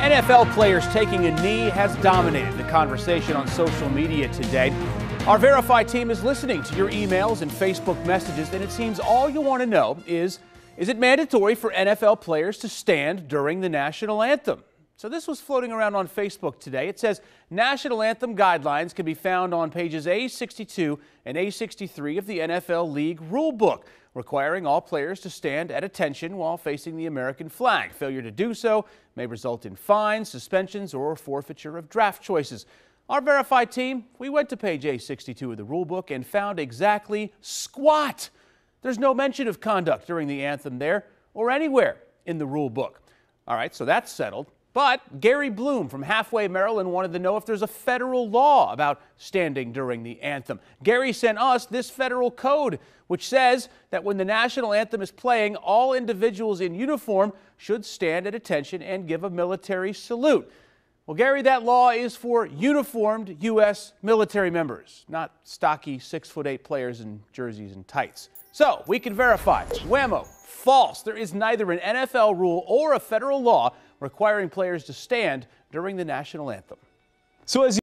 NFL players taking a knee has dominated the conversation on social media today. Our Verify team is listening to your emails and Facebook messages, and it seems all you want to know is it mandatory for NFL players to stand during the National Anthem? So this was floating around on Facebook today. It says National Anthem guidelines can be found on pages A62 and A63 of the NFL League rulebook, requiring all players to stand at attention while facing the American flag. Failure to do so may result in fines, suspensions, or forfeiture of draft choices. Our Verify team, we went to page A62 of the rulebook and found exactly squat. There's no mention of conduct during the anthem there or anywhere in the rulebook. All right, so that's settled. But Gary Bloom from Halfway, Maryland wanted to know if there's a federal law about standing during the anthem. Gary sent us this federal code, which says that when the national anthem is playing, all individuals in uniform should stand at attention and give a military salute. Well, Gary, that law is for uniformed U.S. military members, not stocky 6'8" players in jerseys and tights. So we can verify. Whammo, false. There is neither an NFL rule or a federal law requiring players to stand during the national anthem. So as